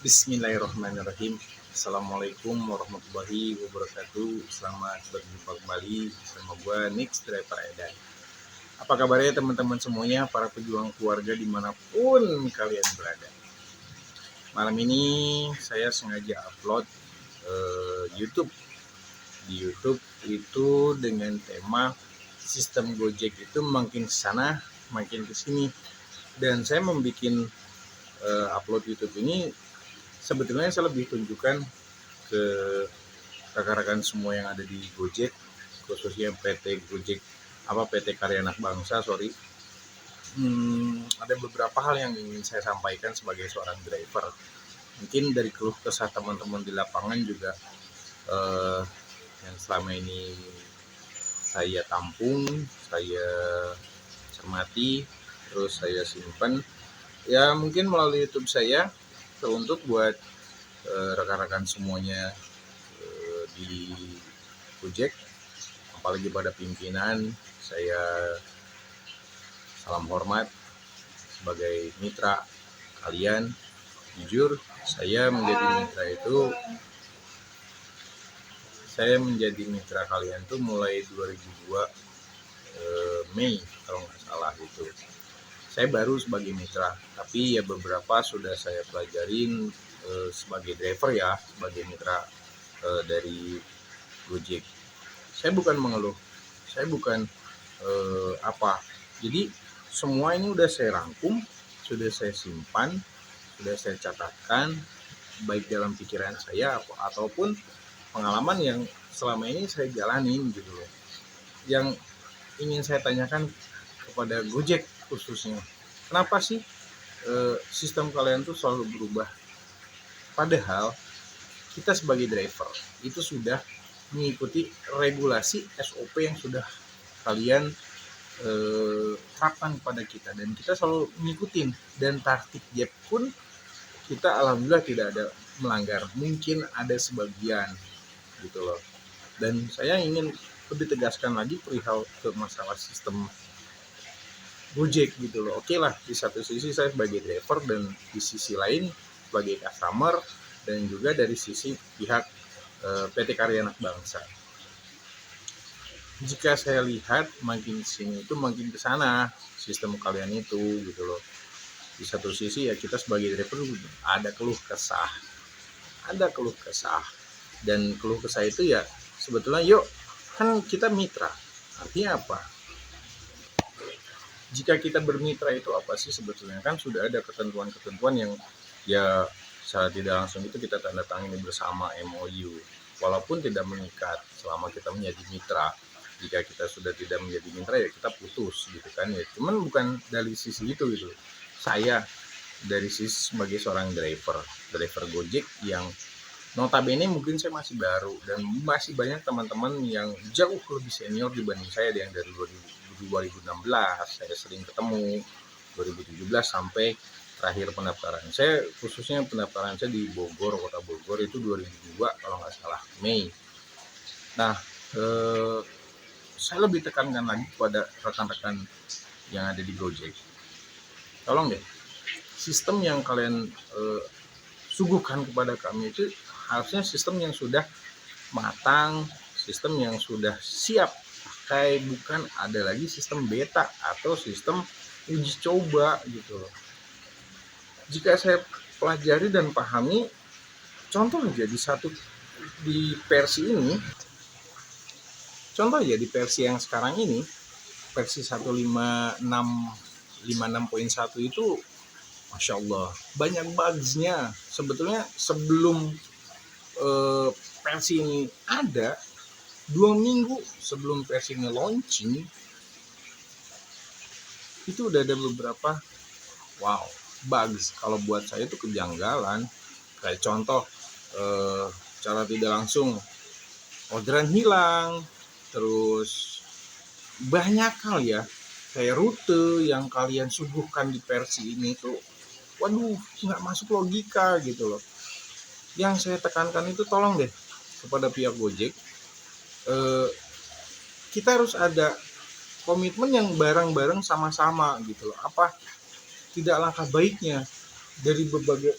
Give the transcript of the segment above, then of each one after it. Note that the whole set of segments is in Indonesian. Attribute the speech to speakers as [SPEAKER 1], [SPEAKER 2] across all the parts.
[SPEAKER 1] Bismillahirrahmanirrahim. Assalamualaikum warahmatullahi wabarakatuh. Selamat berjumpa kembali bersama gue Nix Driver Edan. Apa kabarnya teman-teman semuanya, para pejuang keluarga dimanapun kalian berada. Malam ini saya sengaja upload YouTube. Di YouTube itu dengan tema sistem Gojek itu makin kesana makin kesini. Dan saya membuat upload YouTube ini sebetulnya saya lebih tunjukkan ke rekan-rekan semua yang ada di Gojek, khususnya PT Gojek PT Karya Anak Bangsa. Ada beberapa hal yang ingin saya sampaikan sebagai seorang driver. Mungkin dari keluh kesah teman-teman di lapangan juga yang selama ini saya tampung, saya cermati, terus saya simpan. Ya mungkin melalui YouTube saya untuk buat rekan-rekan semuanya di Gojek, apalagi pada pimpinan, saya salam hormat sebagai mitra kalian. Jujur, saya menjadi mitra kalian tuh mulai 2002 Mei kalau nggak salah itu. Saya baru sebagai mitra, tapi ya beberapa sudah saya pelajarin sebagai driver ya, sebagai mitra dari Gojek. Saya bukan mengeluh, saya bukan jadi semua ini udah saya rangkum, sudah saya simpan, sudah saya catatkan, baik dalam pikiran saya ataupun pengalaman yang selama ini saya jalanin gitu loh. Yang ingin saya tanyakan kepada Gojek khususnya, kenapa sih sistem kalian tuh selalu berubah? Padahal kita sebagai driver itu sudah mengikuti regulasi SOP yang sudah kalian terapkan kepada kita, dan kita selalu mengikuti, dan tartik jab pun kita alhamdulillah tidak ada melanggar. Mungkin ada sebagian gitu loh, dan saya ingin lebih tegaskan lagi perihal ke masalah sistem Gojek gitu loh. Oke lah, di satu sisi saya sebagai driver, dan di sisi lain sebagai customer, dan juga dari sisi pihak PT Karya Anak Bangsa. Jika saya lihat makin sini itu makin ke sana sistem kalian itu gitu loh. Di satu sisi ya kita sebagai driver ada keluh kesah, dan keluh kesah itu ya sebetulnya yuk kan kita mitra. Artinya apa? Jika kita bermitra itu apa sih sebetulnya? Kan sudah ada ketentuan-ketentuan yang ya secara tidak langsung itu kita tanda tangani bersama MOU, walaupun tidak mengikat selama kita menjadi mitra. Jika kita sudah tidak menjadi mitra ya kita putus gitu kan ya. Cuman bukan dari sisi itu gitu. Saya dari sisi sebagai seorang driver Gojek yang notabene mungkin saya masih baru, dan masih banyak teman-teman yang jauh lebih senior dibanding saya, yang dari 2016 saya sering ketemu, 2017 sampai terakhir pendaftaran saya, khususnya pendaftaran saya di Bogor, kota Bogor itu 2002 kalau nggak salah Mei. Nah saya lebih tekankan lagi kepada rekan-rekan yang ada di Gojek, tolong deh sistem yang kalian suguhkan kepada kami itu harusnya sistem yang sudah matang, sistem yang sudah siap pakai, bukan ada lagi sistem beta atau sistem uji coba gitu loh. Jika saya pelajari dan pahami, contoh aja di versi ini, contoh aja di versi yang sekarang ini, versi 156.1 itu Masya Allah banyak bugsnya. Sebetulnya sebelum versi ini ada, 2 minggu sebelum versi ini launching itu udah ada beberapa bugs. Kalau buat saya itu kejanggalan. Kayak contoh cara tidak langsung orderan hilang, terus banyak hal ya, kayak rute yang kalian suguhkan di versi ini tuh nggak masuk logika gitu loh. Yang saya tekankan itu tolong deh kepada pihak Gojek, kita harus ada komitmen yang bareng-bareng sama-sama gitu loh. Apa tidak langkah baiknya dari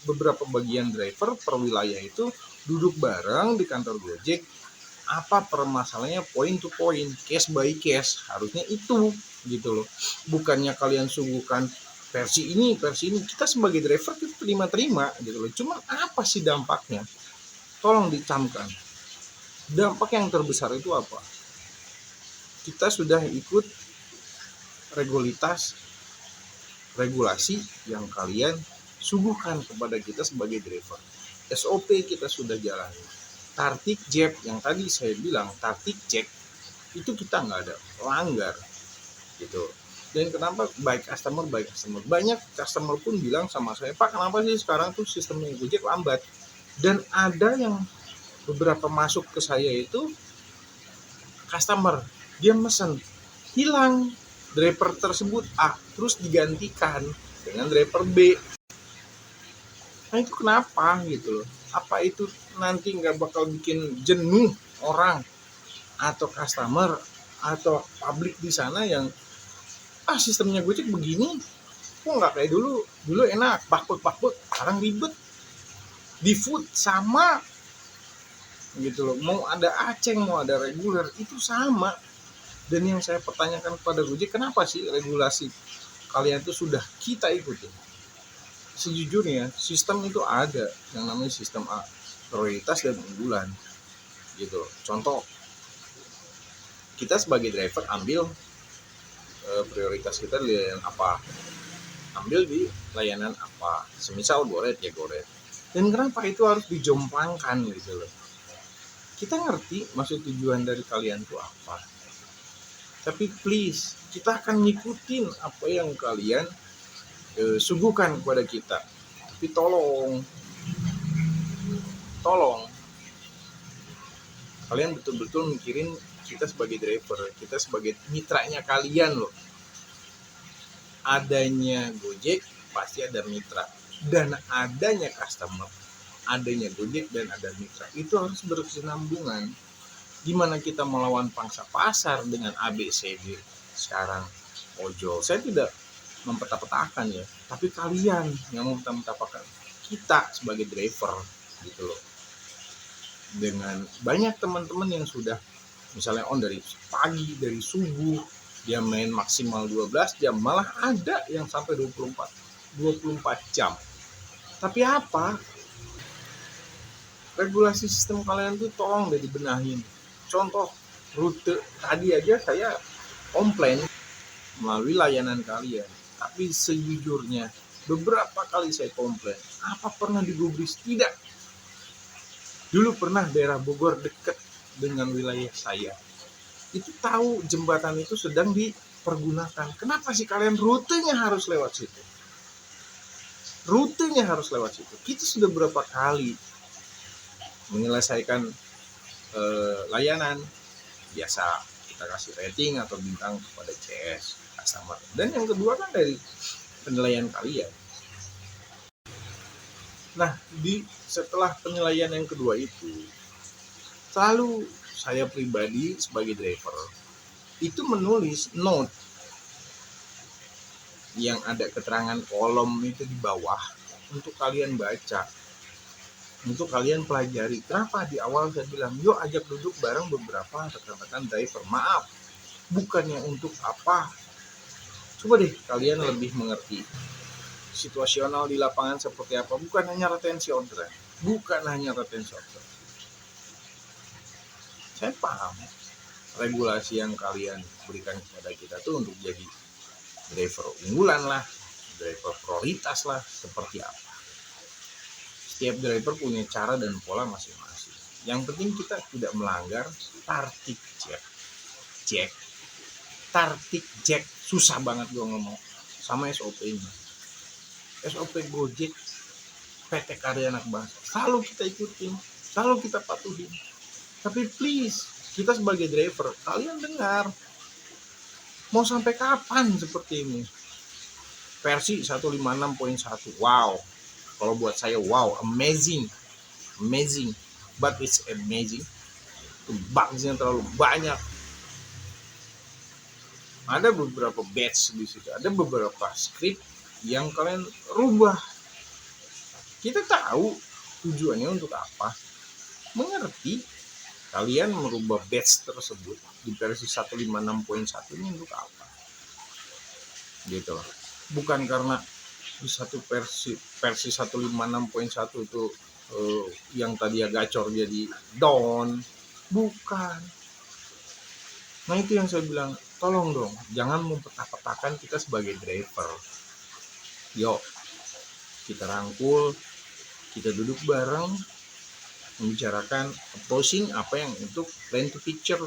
[SPEAKER 1] beberapa bagian driver per wilayah itu duduk bareng di kantor Gojek, apa permasalahannya point to point, case by case, harusnya itu gitu loh. Bukannya kalian suguhkan versi ini, kita sebagai driver kita terima gitu loh. Cuman apa sih dampaknya? Tolong dicamkan. Dampak yang terbesar itu apa? Kita sudah ikut regulasi yang kalian suguhkan kepada kita sebagai driver. SOP kita sudah jalani. Tartik Jeb yang tadi saya bilang, tartik cek itu kita nggak ada langgar gitu. Dan kenapa baik customer, banyak customer pun bilang sama saya, Pak, kenapa sih sekarang tuh sistemnya Gojek lambat? Dan ada yang beberapa masuk ke saya itu customer, dia mesen, hilang driver tersebut A, terus digantikan dengan driver B. Nah itu kenapa gitu loh? Apa itu nanti nggak bakal bikin jenuh orang atau customer atau publik di sana yang sistemnya Gojek begini, kok nggak kayak dulu enak, bakbek, sekarang ribet. Di food sama gitu loh, mau ada aceng, mau ada reguler, itu sama. Dan yang saya pertanyakan kepada Gojek, kenapa sih regulasi kalian itu sudah kita ikuti? Sejujurnya sistem itu ada yang namanya sistem A, prioritas dan unggulan gitu. Contoh, kita sebagai driver ambil prioritas kita di layanan apa, ambil di layanan apa, semisal goret ya goret. Dan kenapa itu harus dijomplangkan gitu loh? Kita ngerti maksud tujuan dari kalian itu apa, tapi please kita akan ngikutin apa yang kalian suguhkan kepada kita. Tapi tolong kalian betul-betul mikirin kita sebagai driver, kita sebagai mitranya kalian loh. Adanya Gojek pasti ada mitra, dan adanya customer, adanya Gojek dan ada mitra, itu harus berkesinambungan. Gimana kita melawan pangsa pasar dengan ABCD sekarang ojol? Saya tidak mempeta-petakan ya, tapi kalian yang mempeta-petakan kita sebagai driver gitu loh. Dengan banyak teman-teman yang sudah misalnya on dari pagi, dari subuh, dia main maksimal 12 jam, malah ada yang sampai 24 jam. Tapi apa? Regulasi sistem kalian tuh tolong deh dibenahin. Contoh, rute tadi aja saya komplain melalui layanan kalian. Tapi sejujurnya, beberapa kali saya komplain, apa pernah digubris? Tidak. Dulu pernah daerah Bogor dekat dengan wilayah saya, itu tahu jembatan itu sedang dipergunakan. Kenapa sih kalian rutenya harus lewat situ? Rutenya harus lewat situ. Kita sudah berapa kali menyelesaikan layanan, biasa kita kasih rating atau bintang kepada CS customer. Dan yang kedua kan dari penilaian kalian. Nah, setelah penilaian yang kedua itu, selalu saya pribadi sebagai driver itu menulis note yang ada keterangan kolom itu di bawah untuk kalian baca, untuk kalian pelajari. Kenapa di awal saya bilang, yuk ajak duduk bareng beberapa rekan-rekan driver. Maaf, bukannya untuk apa. Coba deh kalian lebih mengerti situasional di lapangan seperti apa, bukan hanya retensi orderan, Saya paham regulasi yang kalian berikan kepada kita tuh untuk jadi driver unggulan lah, driver prioritas lah, seperti apa. Setiap driver punya cara dan pola masing-masing. Yang penting kita tidak melanggar tartik Jack. Susah banget gue ngomong sama SOP ini. SOP Gojek, PT Karya Anak Bangsa, selalu kita ikutin, selalu kita patuhin. Tapi please, kita sebagai driver, kalian dengar, mau sampai kapan seperti ini? Versi 156.1, wow, kalau buat saya wow, amazing, but it's amazing. Bugsnya terlalu banyak. Ada beberapa batch di situ, ada beberapa script yang kalian rubah Kita tahu tujuannya untuk apa, mengerti. Kalian merubah batch tersebut di versi 156.1 ini untuk apa, gitu loh. Bukan karena di satu versi 156.1 itu yang tadi ya gacor jadi down, bukan. Nah itu yang saya bilang, tolong dong jangan mempetak-petakan kita sebagai driver. Yuk kita rangkul, kita duduk bareng, membicarakan approaching apa yang untuk plan to picture,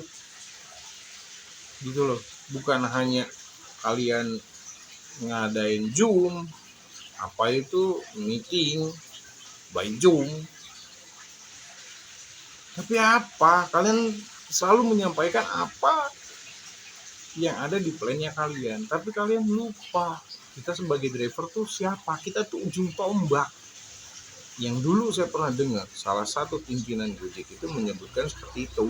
[SPEAKER 1] gitu loh. Bukan hanya kalian ngadain Zoom, apa itu meeting by Zoom, tapi apa kalian selalu menyampaikan apa yang ada di plannya kalian, tapi kalian lupa kita sebagai driver tuh siapa. Kita tuh ujung tombak. Yang dulu saya pernah dengar salah satu pimpinan Gojek itu menyebutkan seperti itu,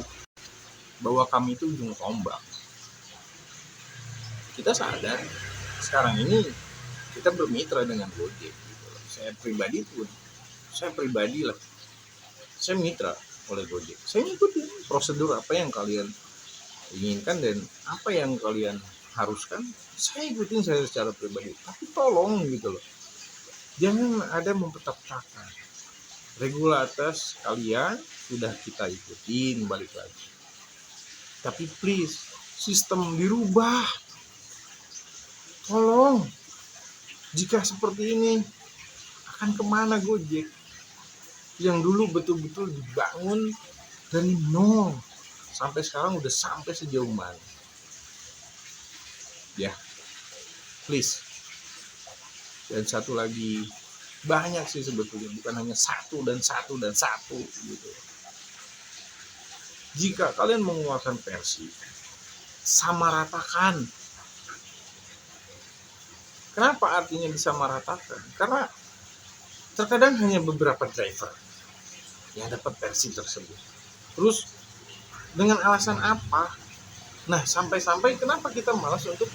[SPEAKER 1] bahwa kami itu ujung tombak. Kita sadar sekarang ini kita bermitra dengan Gojek gitu. Saya pribadi lah, saya mitra oleh Gojek. Saya ngikutin prosedur apa yang kalian inginkan dan apa yang kalian haruskan, saya ikutin saya secara pribadi. Tapi tolong gitu loh, jangan ada mempetak-petakan. Regularitas kalian sudah kita ikutin, balik lagi. Tapi please, sistem dirubah. Tolong. Jika seperti ini, akan kemana Gojek? Yang dulu betul-betul dibangun dari nol, sampai sekarang udah sampai sejauh mana? Ya, please. Dan satu lagi, banyak sih sebetulnya, bukan hanya satu dan satu gitu. Jika kalian mengeluarkan versi, samaratakan. Kenapa artinya disamaratakan? Karena terkadang hanya beberapa driver yang dapat versi tersebut. Terus dengan alasan apa? Nah, sampai-sampai kenapa kita malas untuk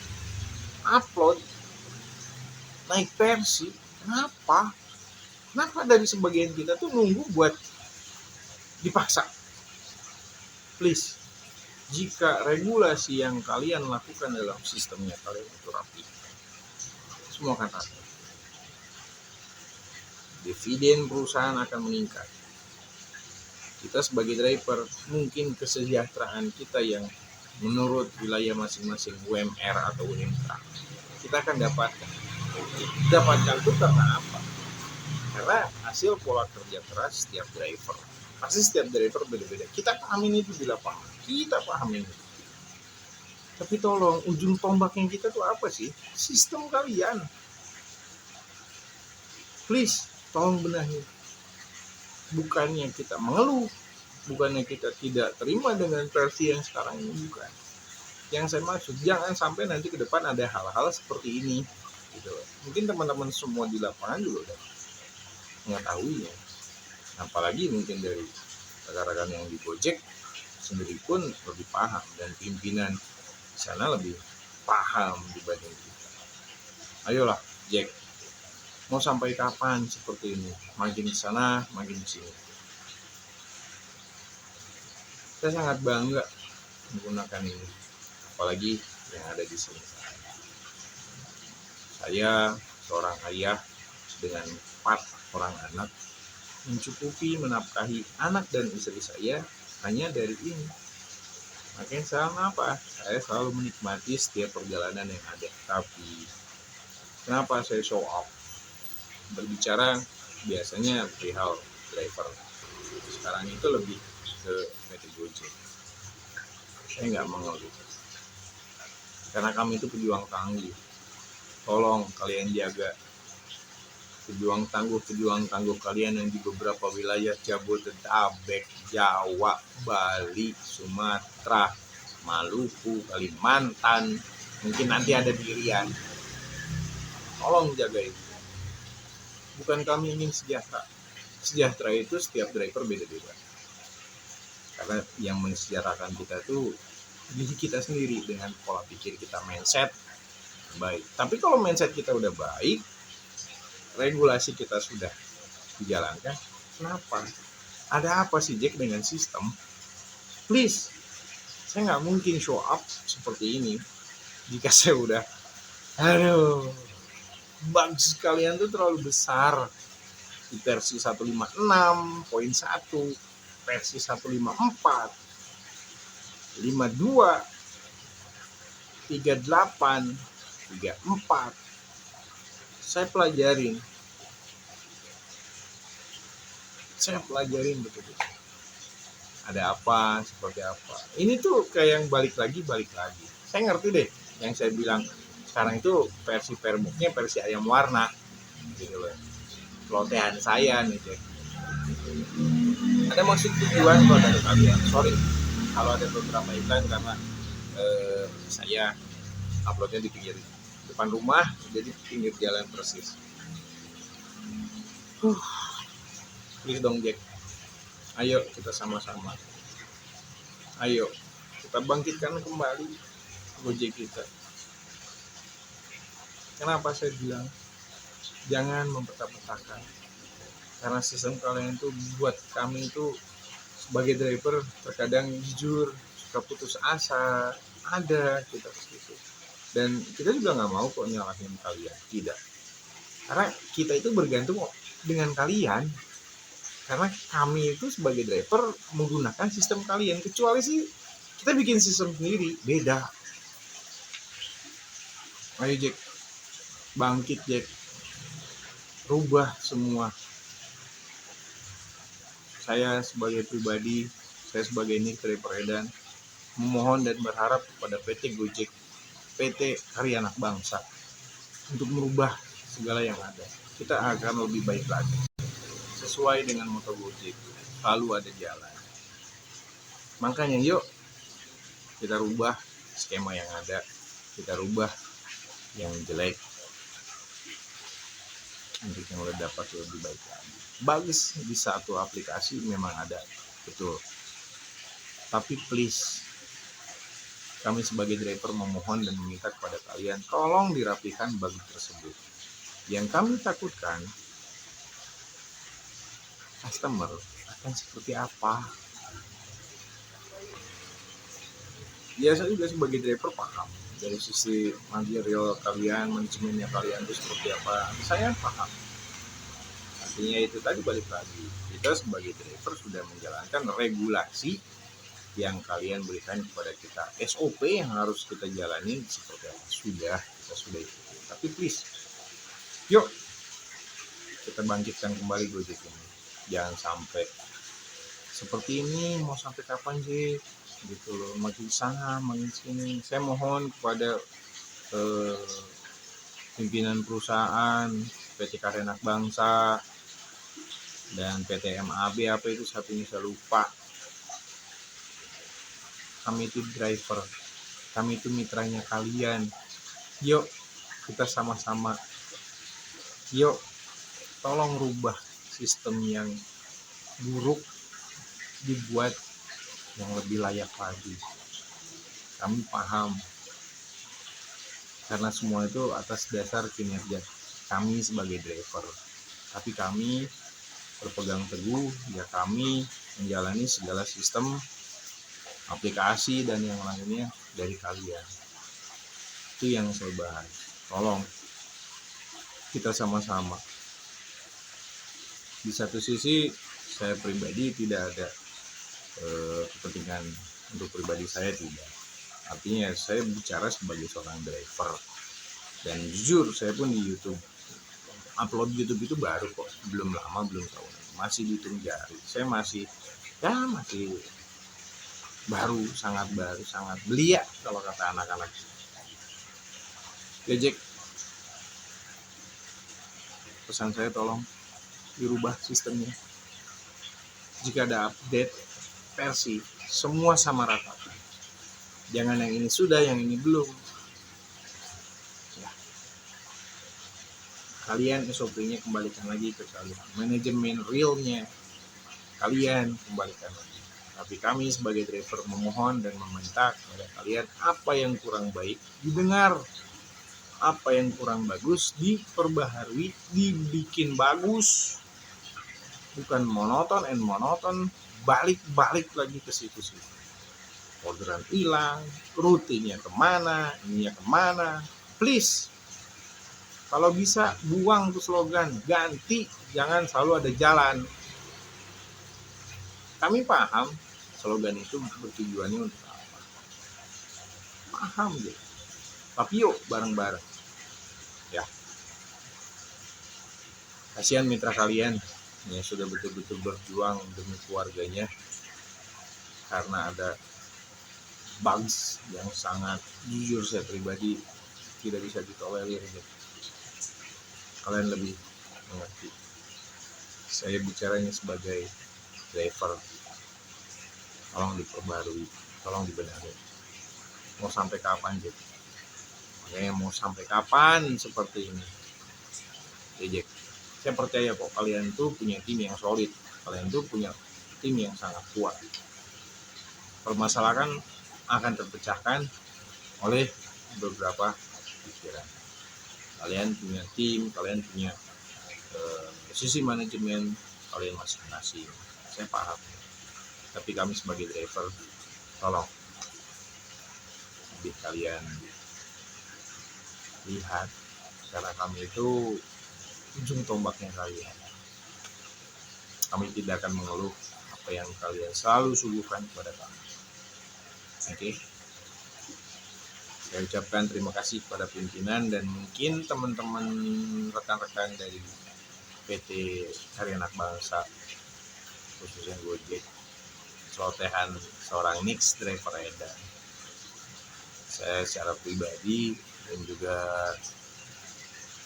[SPEAKER 1] upload naik versi? Kenapa? Kenapa dari sebagian kita tuh nunggu buat dipaksa? Please, jika regulasi yang kalian lakukan dalam sistemnya kalian itu rapi, semua akan rapi. Dividen perusahaan akan meningkat. Kita sebagai driver, mungkin kesejahteraan kita yang menurut wilayah masing-masing UMR atau UMK, kita akan dapatkan itu karena apa? Karena hasil pola kerja keras setiap driver. Pasti setiap driver beda-beda. Kita pahamin itu di lapangan, kita pahamin itu. Tapi tolong, ujung tombaknya kita tuh apa sih? Sistem kalian. Please, tolong benahi. Bukannya kita mengeluh, bukannya kita tidak terima dengan versi yang sekarang ini, bukan. Yang saya maksud, jangan sampai nanti ke depan ada hal-hal seperti ini gitu. Mungkin teman-teman semua di lapangan juga udah mengetahuinya, apalagi mungkin dari rekan-rekan yang di Gojek sendiri pun lebih paham, dan pimpinan sana lebih paham dibanding kita. Ayolah Jack, mau sampai kapan seperti ini? Makin di sana, makin di sini. Saya sangat bangga menggunakan ini, apalagi yang ada di sini. Saya seorang ayah dengan 4 orang anak, mencukupi menafkahi anak dan istri saya hanya dari ini. Makanya saya selalu menikmati setiap perjalanan yang ada. Tapi kenapa saya show off? Berbicara biasanya perihal driver. Sekarang itu lebih ke PT Gojek. Saya nggak mengeluh, karena kami itu pejuang tangguh. Tolong kalian jaga pejuang tangguh kalian yang di beberapa wilayah Jabodetabek, Jawa, Bali, Sumatera, Maluku, Kalimantan, mungkin nanti ada di Riau. Tolong jaga itu. Bukan kami ingin sejahtera. Sejahtera itu setiap driver beda-beda. Karena yang mensejahterakan kita tuh diri kita sendiri dengan pola pikir kita, mindset baik. Tapi kalau mindset kita udah baik, regulasi kita sudah dijalankan. Kenapa? Ada apa sih Jack dengan sistem? Please, saya nggak mungkin show up seperti ini jika saya udah, bugs kalian tuh terlalu besar. Di versi 156.1, versi 154, 52, 38, 34. Saya pelajarin betul-betul. Ada apa, seperti apa. Ini tuh kayak yang balik lagi. Saya ngerti deh yang saya bilang sekarang itu versi perbooknya versi ayam warna gitu loh. Pelotehan saya nih Jack. Ada maksud tujuan kalau dari kalian. Sorry kalau ada beberapa iklan karena saya uploadnya di pinggir depan rumah, jadi pinggir jalan persis. Please dong Jack, ayo kita sama-sama, ayo kita bangkitkan kembali Gojek kita. Kenapa saya bilang jangan mempertapetakan, karena sistem kalian itu buat kami itu sebagai driver terkadang jujur suka putus asa, ada kita seperti itu. Dan kita juga nggak mau kok nyalahin kalian, tidak, karena kita itu bergantung dengan kalian, karena kami itu sebagai driver menggunakan sistem kalian, kecuali sih kita bikin sistem sendiri beda. Ayo Jack, bangkit Jack, rubah semua. Saya sebagai pribadi, saya sebagai Nick Driver Edan memohon dan berharap kepada PT Gojek, PT Karya Anak Bangsa untuk merubah segala yang ada. Kita akan lebih baik lagi. Sesuai dengan moto Gojek, selalu ada jalan. Makanya yuk kita rubah skema yang ada, kita rubah yang jelek untuk yang udah dapat lebih baik lagi. Bagus di satu aplikasi memang ada, betul. Tapi please, kami sebagai driver memohon dan meminta kepada kalian, tolong dirapikan bug tersebut. Yang kami takutkan, customer akan seperti apa. Ya saya juga sebagai driver paham dari sisi material kalian, manajemennya kalian itu seperti apa, saya paham. Artinya itu tadi balik lagi, kita sebagai driver sudah menjalankan regulasi yang kalian berikan kepada kita, SOP yang harus kita jalani seperti apa, kita sudah ikuti. Tapi please, yuk kita bangkitkan kembali Gojek ini. Jangan sampai seperti ini, mau sampai kapan sih gitu loh, makin sana makin sini. Saya mohon kepada pimpinan perusahaan PT Karya Anak Bangsa dan PT MAB, apa itu satunya saya lupa. Kami itu driver, kami itu mitranya kalian. Yuk kita sama-sama, yuk tolong rubah sistem yang buruk, dibuat yang lebih layak lagi. Kami paham, karena semua itu atas dasar kinerja kami sebagai driver. Tapi kami berpegang teguh, ya kami menjalani segala sistem, aplikasi dan yang lainnya dari kalian. Itu yang saya bahas. Tolong kita sama-sama. Di satu sisi saya pribadi tidak ada kepentingan untuk pribadi saya, tidak. Artinya saya bicara sebagai seorang driver. Dan jujur saya pun di YouTube, upload YouTube itu baru kok, belum lama, belum tahu, masih dihitung jari. Saya masih baru, sangat belia kalau kata anak-anak. Gojek, pesan saya tolong dirubah sistemnya. Jika ada update versi, semua sama rata. Jangan yang ini sudah, yang ini belum. Ya. Kalian SOP-nya kembalikan lagi ke kalian. Manajemen realnya kalian kembalikan lagi. Tapi kami sebagai driver memohon dan meminta kepada kalian, apa yang kurang baik didengar, apa yang kurang bagus diperbaharui, dibikin bagus. bukan monoton balik lagi ke situ-situ. Orderan hilang, rutinnya kemana, ininya kemana. Please, kalau bisa buang tuh slogan, ganti, jangan selalu ada jalan. Kami paham slogan itu bertujuannya untuk apa, paham gitu. Tapi yuk bareng-bareng ya. Kasihan mitra kalian yang sudah betul-betul berjuang demi keluarganya karena ada bugs yang sangat, jujur saya pribadi tidak bisa ditolerir gitu. Kalian lebih mengerti. Saya bicaranya sebagai driver, tolong diperbarui, tolong dibenahi. Mau sampai kapan gitu? Makanya mau sampai kapan seperti ini? Jack, saya percaya kok kalian tuh punya tim yang solid, kalian tuh punya tim yang sangat kuat. Permasalahan akan terpecahkan oleh beberapa pikiran. Kalian punya tim, kalian punya sisi manajemen kalian masing-masing. Saya paham. Tapi kami sebagai driver, tolong lebih kalian lihat, karena kami itu ujung tombaknya kalian. Kami tidak akan mengeluh apa yang kalian selalu suguhkan kepada kami. Oke. Saya ucapkan terima kasih kepada pimpinan dan mungkin teman-teman rekan-rekan dari PT Karya Anak Bangsa, khususnya Gojek, celotehan seorang Nix driver edan. Saya secara pribadi dan juga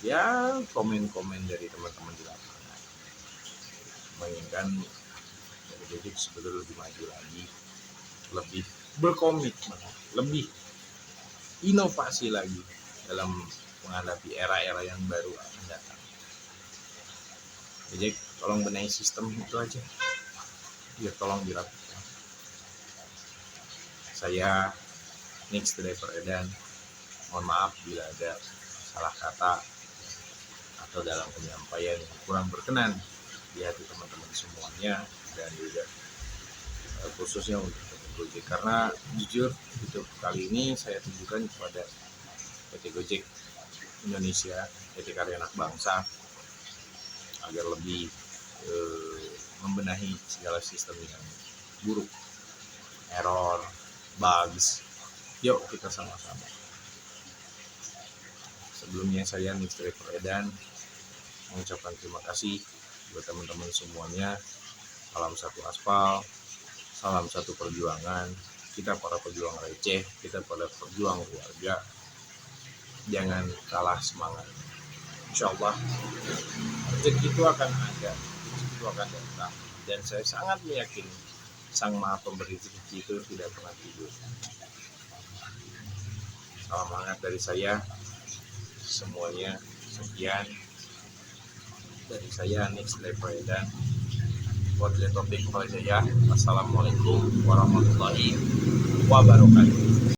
[SPEAKER 1] ya komen-komen dari teman-teman di lapangan menginginkan dari Gojek sebetulnya lebih maju lagi, lebih berkomitmen, lebih inovasi lagi dalam menghadapi era-era yang baru akan datang. Jadi tolong benahi sistem itu aja, biar tolong dilakukan. Saya Nix driver edan, mohon maaf bila ada salah kata atau dalam penyampaian yang kurang berkenan di hati teman-teman semuanya, dan juga khususnya untuk Gojek, karena jujur untuk kali ini saya tunjukkan kepada PT Gojek Indonesia, PT Karya Anak Bangsa, agar lebih membenahi segala sistem yang buruk, error, bugs. Yuk kita sama-sama. Sebelumnya saya Nix driver edan mengucapkan terima kasih buat teman-teman semuanya. Salam satu aspal, salam satu perjuangan. Kita para pejuang receh, kita para pejuang keluarga, jangan kalah semangat. Insya Allah rezeki itu akan ada, rezeki itu akan datang, dan saya sangat meyakini Sang Maha Pemberi rezeki itu tidak pernah tidur. Salam hangat dari saya semuanya. Sekian dari saya Nix driver edan. Wabillahi taufiq wal hidayah. Wassalamualaikum warahmatullahi wabarakatuh.